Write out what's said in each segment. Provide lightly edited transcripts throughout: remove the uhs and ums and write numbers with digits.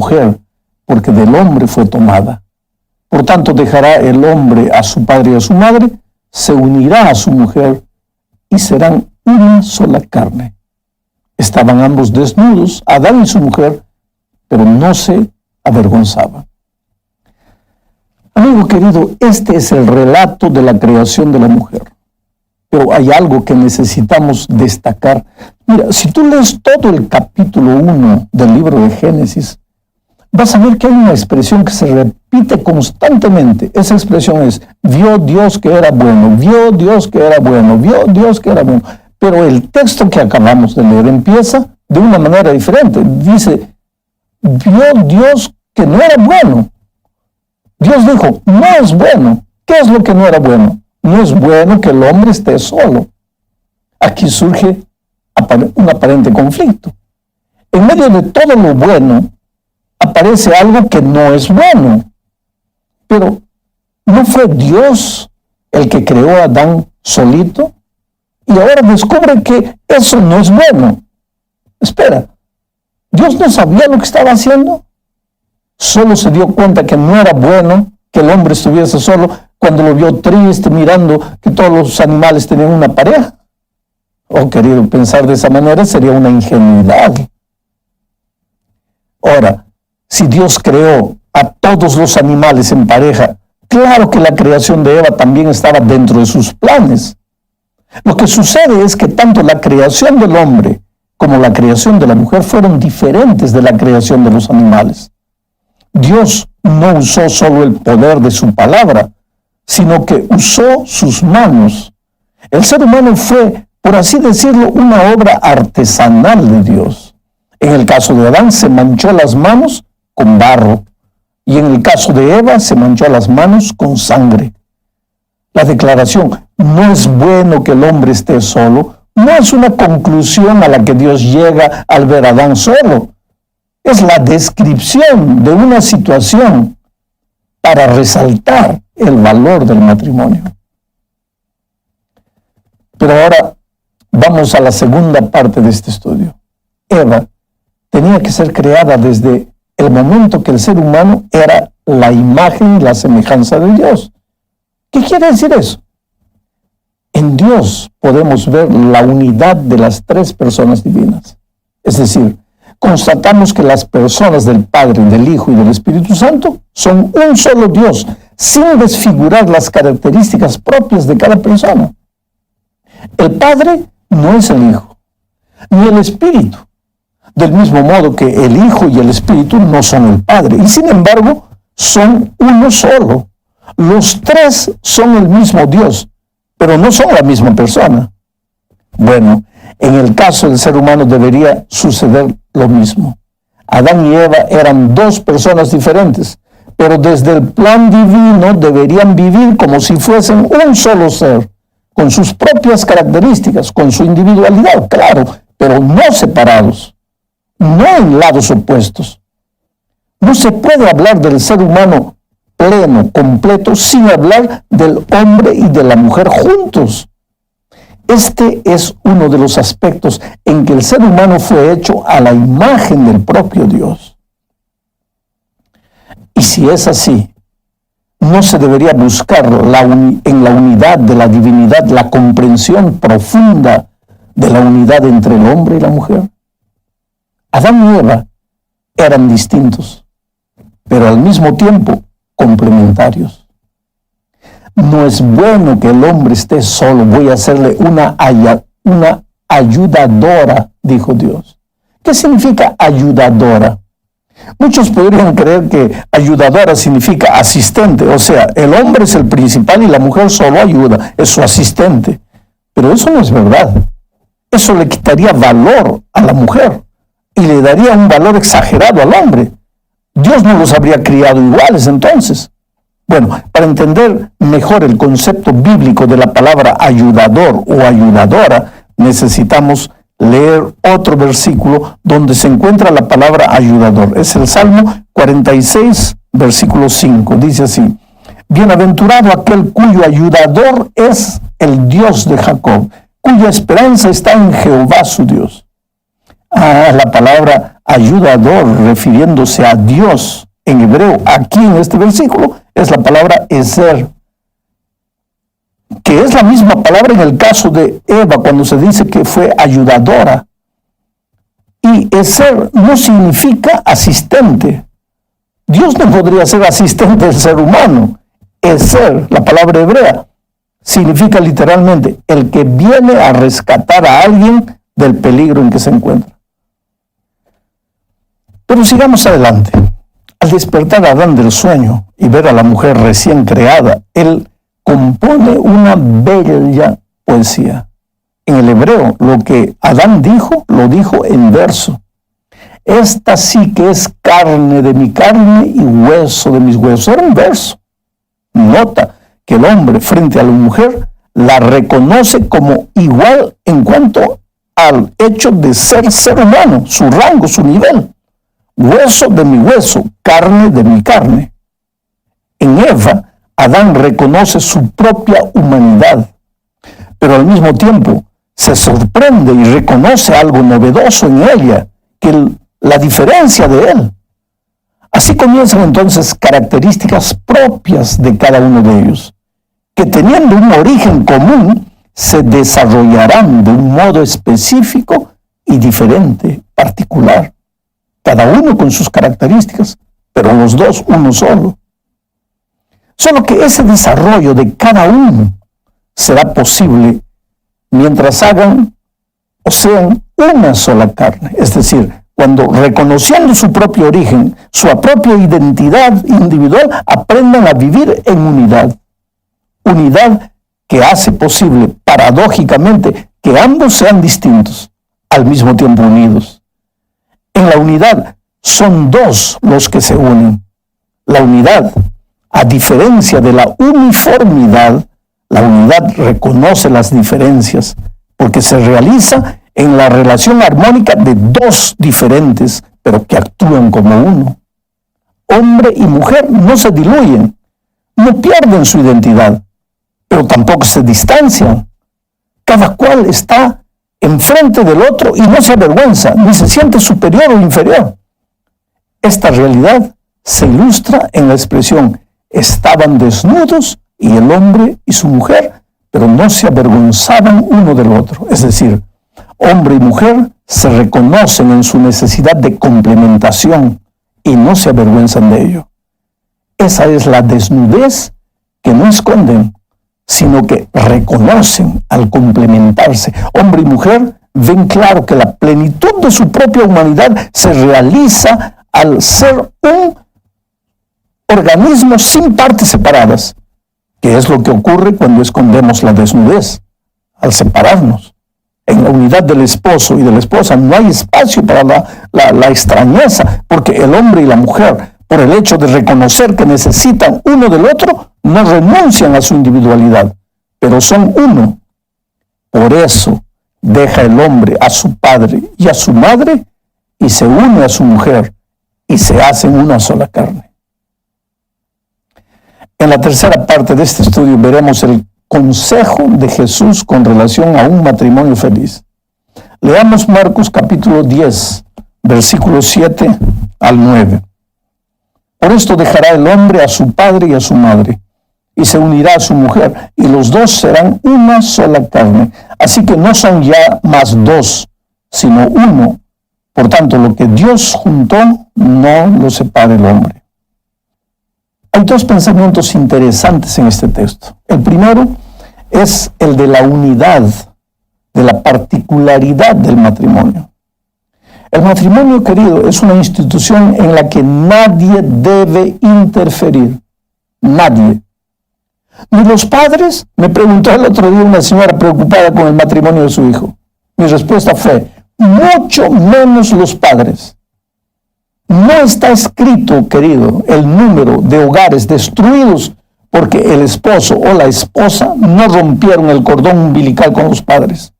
mujer, porque del hombre fue tomada. Por tanto, dejará el hombre a su padre y a su madre, se unirá a su mujer y serán una sola carne. Estaban ambos desnudos, Adán y su mujer, pero no se avergonzaban. Amigo querido, este es el relato de la creación de la mujer. Pero hay algo que necesitamos destacar. Mira, si tú lees todo el capítulo 1 del libro de Génesis, vas a ver que hay una expresión que se repite constantemente. Esa expresión es, vio Dios que era bueno, vio Dios que era bueno, vio Dios que era bueno. Pero el texto que acabamos de leer empieza de una manera diferente. Dice, vio Dios que no era bueno. Dios dijo, no es bueno. ¿Qué es lo que no era bueno? No es bueno que el hombre esté solo. Aquí surge un aparente conflicto. En medio de todo lo bueno, aparece algo que no es bueno. Pero, ¿no fue Dios el que creó a Adán solito? Y ahora descubre que eso no es bueno. Espera, ¿Dios no sabía lo que estaba haciendo? Solo se dio cuenta que no era bueno que el hombre estuviese solo cuando lo vio triste mirando que todos los animales tenían una pareja. Oh, querido, pensar de esa manera sería una ingenuidad. Ahora, si Dios creó a todos los animales en pareja, claro que la creación de Eva también estaba dentro de sus planes. Lo que sucede es que tanto la creación del hombre como la creación de la mujer fueron diferentes de la creación de los animales. Dios no usó solo el poder de su palabra, sino que usó sus manos. El ser humano fue, por así decirlo, una obra artesanal de Dios. En el caso de Adán se manchó las manos con barro, y en el caso de Eva se manchó las manos con sangre. La declaración, no es bueno que el hombre esté solo, no es una conclusión a la que Dios llega al ver a Adán solo. Es la descripción de una situación para resaltar el valor del matrimonio. Pero ahora vamos a la segunda parte de este estudio. Eva tenía que ser creada desde el momento que el ser humano era la imagen y la semejanza de Dios. ¿Qué quiere decir eso? En Dios podemos ver la unidad de las tres personas divinas. Es decir, constatamos que las personas del Padre, del Hijo y del Espíritu Santo son un solo Dios, sin desfigurar las características propias de cada persona. El Padre no es el Hijo, ni el Espíritu. Del mismo modo que el Hijo y el Espíritu no son el Padre, y sin embargo son uno solo. Los tres son el mismo Dios, pero no son la misma persona. Bueno, en el caso del ser humano debería suceder lo mismo. Adán y Eva eran dos personas diferentes, pero desde el plan divino deberían vivir como si fuesen un solo ser, con sus propias características, con su individualidad, claro, pero no separados, no en lados opuestos. No se puede hablar del ser humano pleno, completo, sin hablar del hombre y de la mujer juntos. Este es uno de los aspectos en que el ser humano fue hecho a la imagen del propio Dios. Y si es así, ¿no se debería buscar en la unidad de la divinidad la comprensión profunda de la unidad entre el hombre y la mujer? Adán y Eva eran distintos, pero al mismo tiempo complementarios. No es bueno que el hombre esté solo, voy a hacerle una ayudadora, dijo Dios. ¿Qué significa ayudadora? Muchos podrían creer que ayudadora significa asistente, o sea, el hombre es el principal y la mujer solo ayuda, es su asistente. Pero eso no es verdad. Eso le quitaría valor a la mujer y le daría un valor exagerado al hombre. Dios no los habría criado iguales entonces. Bueno, para entender mejor el concepto bíblico de la palabra ayudador o ayudadora, necesitamos leer otro versículo donde se encuentra la palabra ayudador. Es el Salmo 46, versículo 5. Dice así: bienaventurado aquel cuyo ayudador es el Dios de Jacob, cuya esperanza está en Jehová su Dios. La palabra ayudador, refiriéndose a Dios en hebreo, aquí en este versículo, es la palabra ezer, que es la misma palabra en el caso de Eva, cuando se dice que fue ayudadora. Y ezer no significa asistente. Dios no podría ser asistente del ser humano. Ezer, la palabra hebrea, significa literalmente el que viene a rescatar a alguien del peligro en que se encuentra. Pero sigamos adelante. Al despertar a Adán del sueño y ver a la mujer recién creada, él compone una bella poesía. En el hebreo, lo que Adán dijo, lo dijo en verso. Esta sí que es carne de mi carne y hueso de mis huesos. Era un verso. Nota que el hombre frente a la mujer la reconoce como igual en cuanto al hecho de ser humano, su rango, su nivel. Hueso de mi hueso, carne de mi carne. En Eva, Adán reconoce su propia humanidad, pero al mismo tiempo se sorprende y reconoce algo novedoso en ella, que la diferencia de él. Así comienzan entonces características propias de cada uno de ellos, que teniendo un origen común, se desarrollarán de un modo específico y diferente, particular. Cada uno con sus características, pero los dos uno solo. Solo que ese desarrollo de cada uno será posible mientras hagan o sean una sola carne. Es decir, cuando reconociendo su propio origen, su propia identidad individual, aprendan a vivir en unidad. Unidad que hace posible, paradójicamente, que ambos sean distintos, al mismo tiempo unidos. En la unidad son dos los que se unen. La unidad, a diferencia de la uniformidad, la unidad reconoce las diferencias porque se realiza en la relación armónica de dos diferentes, pero que actúan como uno. Hombre y mujer no se diluyen, no pierden su identidad, pero tampoco se distancian. Cada cual está enfrente del otro y no se avergüenza, ni se siente superior o inferior. Esta realidad se ilustra en la expresión: estaban desnudos y el hombre y su mujer, pero no se avergonzaban uno del otro. Es decir, hombre y mujer se reconocen en su necesidad de complementación y no se avergüenzan de ello. Esa es la desnudez que no esconden, sino que reconocen al complementarse. Hombre y mujer ven claro que la plenitud de su propia humanidad se realiza al ser un organismo sin partes separadas, que es lo que ocurre cuando escondemos la desnudez, al separarnos. En la unidad del esposo y de la esposa no hay espacio para la extrañeza, porque el hombre y la mujer, por el hecho de reconocer que necesitan uno del otro, no renuncian a su individualidad, pero son uno. Por eso deja el hombre a su padre y a su madre y se une a su mujer y se hacen una sola carne. En la tercera parte de este estudio veremos el consejo de Jesús con relación a un matrimonio feliz. Leamos Marcos capítulo 10, versículos 7 al 9. Por esto dejará el hombre a su padre y a su madre, y se unirá a su mujer, y los dos serán una sola carne. Así que no son ya más dos, sino uno. Por tanto, lo que Dios juntó, no lo separe el hombre. Hay dos pensamientos interesantes en este texto. El primero es el de la unidad, de la particularidad del matrimonio. El matrimonio, querido, es una institución en la que nadie debe interferir. Nadie. Ni los padres. Me preguntó el otro día una señora preocupada con el matrimonio de su hijo. Mi respuesta fue: mucho menos los padres. No está escrito, querido, el número de hogares destruidos porque el esposo o la esposa no rompieron el cordón umbilical con los padres.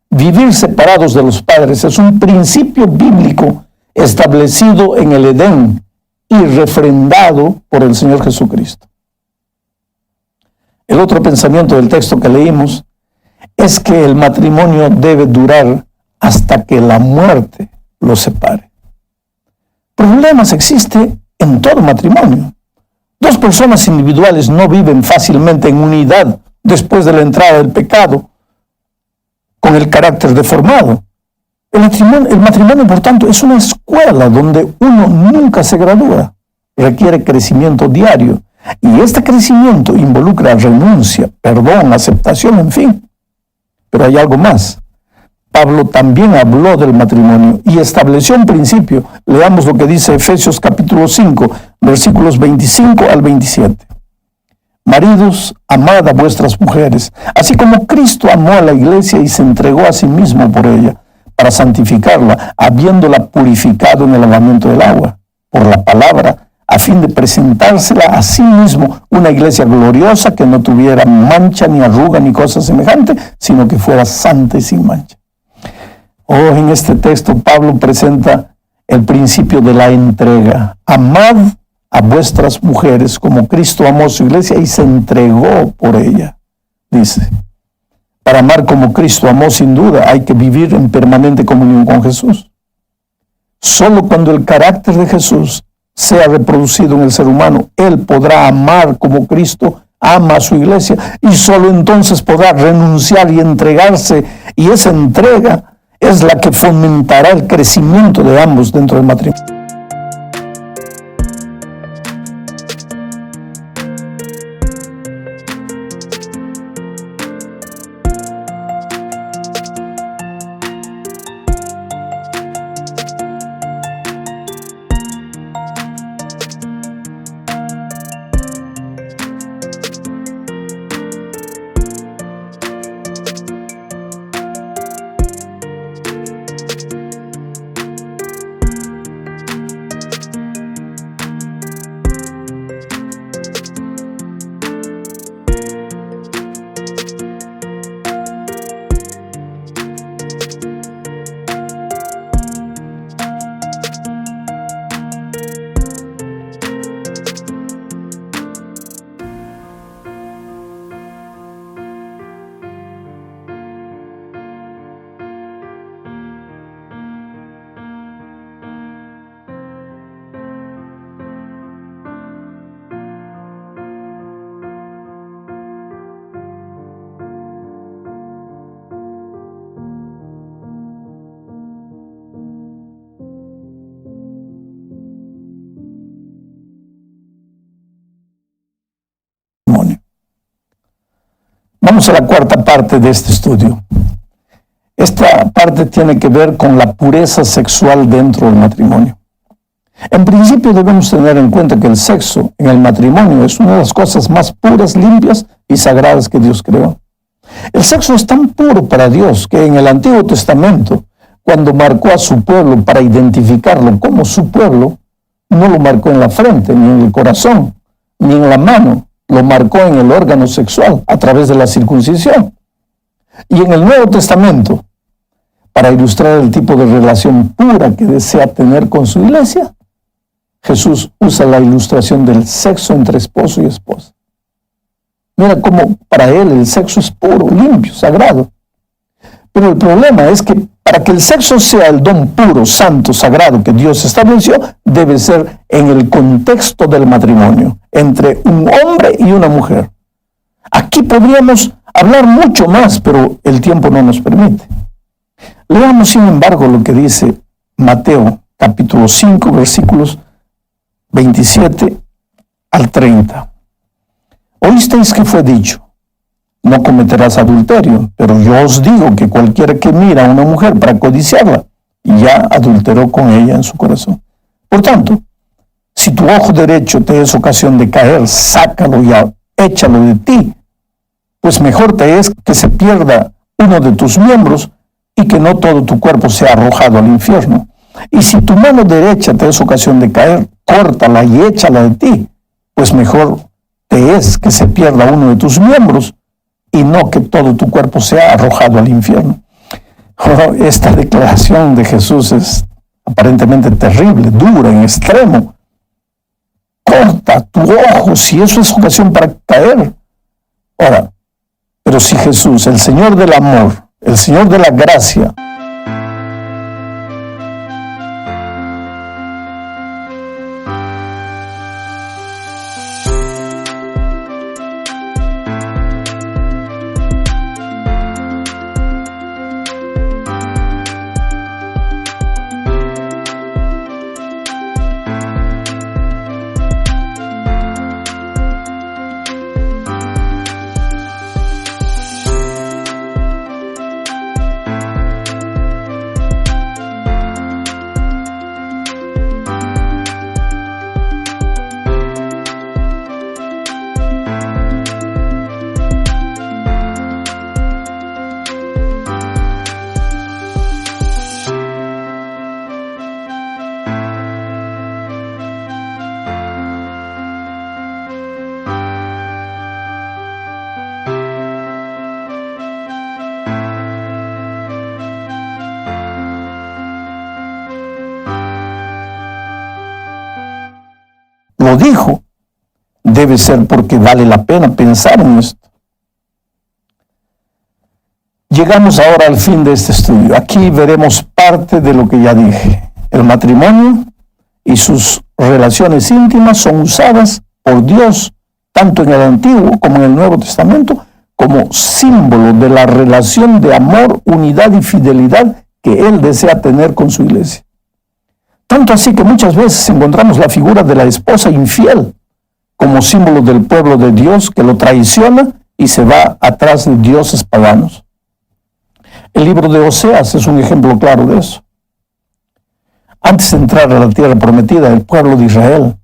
Vivir separados de los padres es un principio bíblico establecido en el Edén y refrendado por el Señor Jesucristo. El otro pensamiento del texto que leímos es que el matrimonio debe durar hasta que la muerte los separe. Problemas existen en todo matrimonio. Dos personas individuales no viven fácilmente en unidad después de la entrada del pecado, con el carácter deformado. El matrimonio, por tanto, es una escuela donde uno nunca se gradúa. Requiere crecimiento diario. Y este crecimiento involucra renuncia, perdón, aceptación, en fin. Pero hay algo más. Pablo también habló del matrimonio y estableció un principio. Leamos lo que dice Efesios capítulo 5, versículos 25 al 27. Maridos, amad a vuestras mujeres, así como Cristo amó a la iglesia y se entregó a sí mismo por ella, para santificarla, habiéndola purificado en el lavamiento del agua, por la palabra, a fin de presentársela a sí mismo una iglesia gloriosa que no tuviera mancha, ni arruga, ni cosa semejante, sino que fuera santa y sin mancha. En este texto Pablo presenta el principio de la entrega. Amad a vuestras mujeres como Cristo amó a su iglesia y se entregó por ella. Dice, para amar como Cristo amó, sin duda, hay que vivir en permanente comunión con Jesús. Solo cuando el carácter de Jesús sea reproducido en el ser humano, Él podrá amar como Cristo ama a su iglesia, y solo entonces podrá renunciar y entregarse, y esa entrega es la que fomentará el crecimiento de ambos dentro del matrimonio. Vamos a la cuarta parte de este estudio. Esta parte tiene que ver con la pureza sexual dentro del matrimonio. En principio debemos tener en cuenta que el sexo en el matrimonio es una de las cosas más puras, limpias y sagradas que Dios creó. El sexo es tan puro para Dios que en el Antiguo Testamento, cuando marcó a su pueblo para identificarlo como su pueblo, no lo marcó en la frente, ni en el corazón, ni en la mano, lo marcó en el órgano sexual a través de la circuncisión. Y en el Nuevo Testamento, para ilustrar el tipo de relación pura que desea tener con su iglesia, Jesús usa la ilustración del sexo entre esposo y esposa. Mira cómo para él el sexo es puro, limpio, sagrado. Pero el problema es que para que el sexo sea el don puro, santo, sagrado que Dios estableció, debe ser en el contexto del matrimonio, entre un hombre y una mujer. Aquí podríamos hablar mucho más, pero el tiempo no nos permite. Leamos, sin embargo, lo que dice Mateo, capítulo 5, versículos 27 al 30. Oísteis que fue dicho, no cometerás adulterio, pero yo os digo que cualquiera que mira a una mujer para codiciarla, ya adulteró con ella en su corazón. Por tanto, si tu ojo derecho te es ocasión de caer, sácalo y échalo de ti, pues mejor te es que se pierda uno de tus miembros y que no todo tu cuerpo sea arrojado al infierno. Y si tu mano derecha te es ocasión de caer, córtala y échala de ti, pues mejor te es que se pierda uno de tus miembros y no que todo tu cuerpo sea arrojado al infierno. Esta declaración de Jesús es aparentemente terrible, dura, en extremo. Corta tu ojo si eso es ocasión para caer. Ahora, pero si Jesús, el Señor del amor, el Señor de la gracia, lo dijo, debe ser porque vale la pena pensar en esto. Llegamos ahora al fin de este estudio. Aquí veremos parte de lo que ya dije. El matrimonio y sus relaciones íntimas son usadas por Dios, tanto en el Antiguo como en el Nuevo Testamento, como símbolo de la relación de amor, unidad y fidelidad que Él desea tener con su iglesia. Tanto así que muchas veces encontramos la figura de la esposa infiel como símbolo del pueblo de Dios que lo traiciona y se va atrás de dioses paganos. El libro de Oseas es un ejemplo claro de eso. Antes de entrar a la tierra prometida, el pueblo de Israel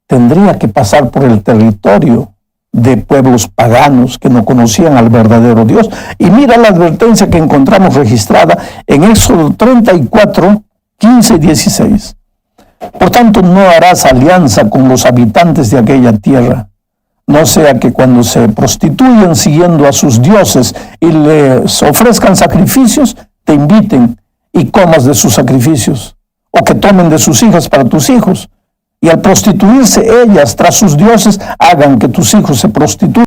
tendría que pasar por el territorio de pueblos paganos que no conocían al verdadero Dios. Y mira la advertencia que encontramos registrada en Éxodo 34, 15 y 16. Por tanto, no harás alianza con los habitantes de aquella tierra, no sea que cuando se prostituyan siguiendo a sus dioses y les ofrezcan sacrificios, te inviten y comas de sus sacrificios, o que tomen de sus hijas para tus hijos, y al prostituirse ellas tras sus dioses, hagan que tus hijos se prostituyan